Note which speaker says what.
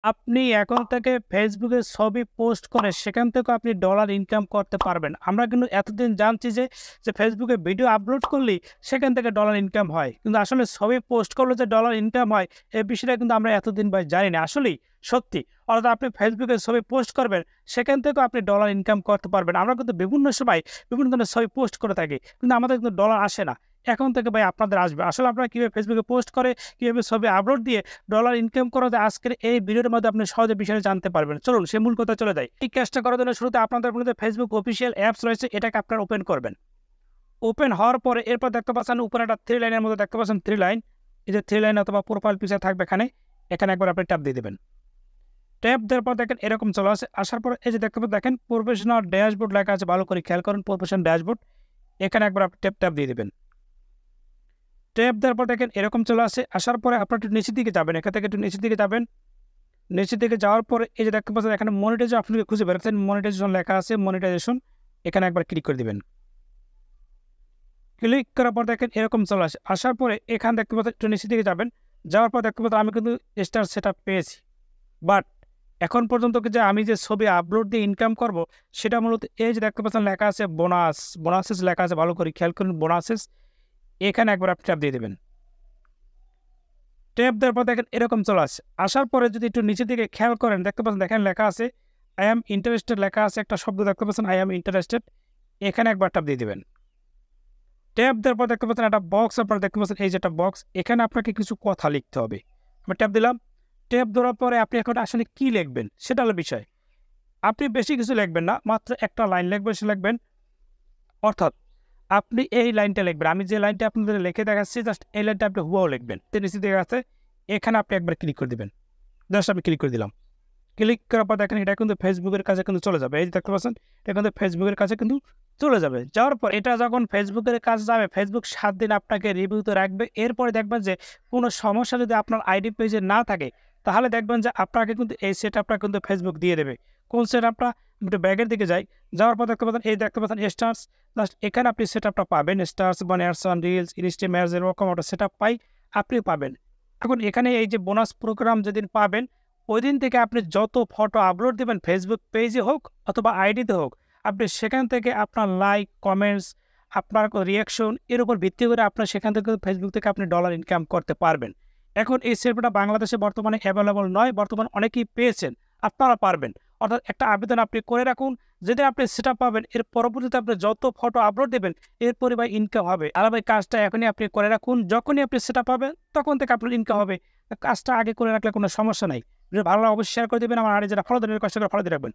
Speaker 1: আপনি এখন থেকে ফেসবুকে ছবি পোস্ট করে সেখান থেকেও আপনি ডলার ইনকাম করতে পারবেন। আমরা কিন্তু এতদিন জানছি যে ফেসবুকে ভিডিও আপলোড করলেই সেখান থেকে ডলার ইনকাম হয়। কিন্তু আসলে ছবি পোস্ট করলে যে ডলার ইনকাম হয় এই বিষয়টা কিন্তু আমরা এতদিন ভাই জানি না। আসলেই সত্যি। অর্থাৎ আপনি ফেসবুকে ছবি পোস্ট করবেন সেখান থেকেও আপনি ডলার ইনকাম করতে পারবেন। আমরা কিন্তু বিভিন্ন সময় বিভিন্ন ধরনের ছবি পোস্ট করে থাকি। কিন্তু আমাদের কিন্তু ডলার আসে না। এখন থেকে ভাই আপনাদের আসবে। আসলে আপনারা কিভাবে ফেসবুকে পোস্ট করে, কিভাবে ছবি আপলোড দিয়ে ডলার ইনকাম করা যায় আজকের এই ভিডিওর মধ্যে আপনি সহজে বিষয়টা জানতে পারবেন। চলুন সে মূল কথায় চলে যাই। এই কাজটা করার জন্য শুরুতে আপনাদের মধ্যে ফেসবুক অফিসিয়াল অ্যাপস রয়েছে, এটাকে আপনারা ওপেন করবেন। ওপেন হওয়ার পরে এরপর দেখতে পাচ্ছেন উপরে একটা 3 লাইনের মধ্যে দেখতে পাচ্ছেন 3 লাইন। এই যে 3 লাইন অথবা প্রোফাইল পিকচার থাকবে এখানে। এখানে একবার আপনি ট্যাপ দিয়ে দিবেন। ট্যাপ দেওয়ার পর দেখেন এরকম চলে আসে। আসার পরে এই যে দেখতে পাচ্ছেন দেখেন প্রফেশনাল ড্যাশবোর্ড লেখা আছে, ভালো করে খেয়াল করেন প্রফেশনাল ড্যাশবোর্ড। এখানে একবার আপনি ট্যাপ দিয়ে দিবেন। ট্যাপ দেওয়ার পর দেখেন এরকম চলে আসে। আসার পরে আপনারা একটু নিচের দিকে যাবেন। এখান থেকে একটু নিচের দিকে যাবেন। নিচের দিকে যাওয়ার পরে এই যে দেখতে পাচ্ছেন এখানে মনিটাইজেশন আপনি খুঁজে বেড়াচ্ছেন, মনিটাইজেশন লেখা আছে, মনিটাইজেশন এখানে একবার ক্লিক করে দিবেন। ক্লিক করার পর দেখেন এরকম চলে আসে। আসার পরে এখানে দেখতে পাচ্ছেন একটু নিচের দিকে যাবেন। যাওয়ার পর দেখতে পাচ্ছেন আমি কিন্তু স্টার সেটআপ পেয়েছি। বাট এখন পর্যন্ত যে আমি যে ছবি আপলোড দিয়ে ইনকাম করব সেটা মূলত এই যে দেখতে পাচ্ছেন লেখা আছে বোনাস, বোনাসেস লেখা আছে, ভালো করে খেয়াল করুন বোনাসেস। এখানে একবার আপনি ট্যাপ দিয়ে দিবেন। ট্যাপ দেওয়ার পর দেখেন এরকম চলে আসে। আসার পরে যদি একটু নিচের দিকে খেয়াল করেন দেখতে পাচ্ছেন দেখেন লেখা আছে আই অ্যাম ইন্টারেস্টেড লেখা আছে, একটা শব্দ দেখতে পাচ্ছেন আই অ্যাম ইন্টারেস্টেড। এখানে একবার ট্যাপ দিয়ে দিবেন। ট্যাপ দেওয়ার পর দেখতে পাচ্ছেন একটা বক্স আপনারা দেখতে পাচ্ছেন এই যে একটা বক্স, এখানে আপনাকে কিছু কথা লিখতে হবে। আমি ট্যাপ দিলাম। ট্যাপ দেওয়ার পরে আপনি এখন আসলে কি লিখবেন সেটা হলো বিষয়। আপনি বেশি কিছু লিখবেন না, মাত্র একটা লাইন লিখবেন, সে লিখবেন অর্থাৎ আপনি এই লাইনটা লিখবেন। আমি যে লাইনটা আপনাদের লিখে দেখাচ্ছি জাস্ট এই লাইনটা আপনি হুবহু লিখবেন। নিচে দিকে আছে এখানে আপনি একবার ক্লিক করে দিবেন। জাস্ট আমি ক্লিক করে দিলাম। ক্লিক করার পর দেখেন এটা কিন্তু ফেসবুকের কাছে কিন্তু চলে যাবে। এই যে দেখতে পাচ্ছেন এটা কিন্তু ফেসবুকের কাছে কিন্তু চলে যাবে। যাওয়ার পর এটা যখন ফেসবুকের কাছে যাবে ফেসবুক ৭ দিন আপনাকে রিভিউতে রাখবে। এরপরে দেখবেন যে কোনো সমস্যা যদি আপনার আইডি পেজে না থাকে তাহলে দেখবেন যে আপনাকে কিন্তু এই সেটআপটা কিন্তু ফেসবুক দিয়ে দেবে। কোন সেটআপটা? একটু ব্যাগের দিকে যাই। যাওয়ার পর দেখতে পাচ্ছেন এই দেখতে পাচ্ছেন স্টার্স, জাস্ট এখানে আপনি সেটআপটা পাবেন। স্টার্স মানে অ্যাডসন, রিলস, ইনস্টা ম্যাচ এরকম একটা সেটআপ আপনি পাবেন। এখন এখানে এই যে বোনাস প্রোগ্রাম যেদিন পাবেন ওইদিন থেকে আপনি যত ফটো আপলোড দিবেন ফেসবুক পেজে হোক অথবা আইডিতে হোক, আপনি সেখান থেকে আপনার লাইক, কমেন্টস, আপনার রিঅ্যাকশন এর উপর ভিত্তি করে আপনার সেখান থেকে ফেসবুক থেকে আপনি ডলার ইনকাম করতে পারবেন। এখন এই সেবাটা বাংলাদেশে বর্তমানে অ্যাভেলেবল নয়, বর্তমানে অনেকেই পেয়েছেন, আপনারা পারবেন। অর্থাৎ একটা আবেদন আপনি করে রাখুন, যেদিন আপনি সেটা পাবেন এর পরবর্তীতে আপনি যত ফটো আপলোড দেবেন এরপরে ভাই ইনকাম হবে। আর ভাই কাজটা এখনই আপনি করে রাখুন, যখনই আপনি সেটা পাবেন তখন থেকে আপনার ইনকাম হবে। কাজটা আগে করে রাখলে কোনো সমস্যা নাই। ভিডিও ভালো লাগলে অবশ্যই শেয়ার করে দিবেন। আমার আর যারা ফলো দেবেন কষ্ট করে ফলো দিয়ে রাখবেন।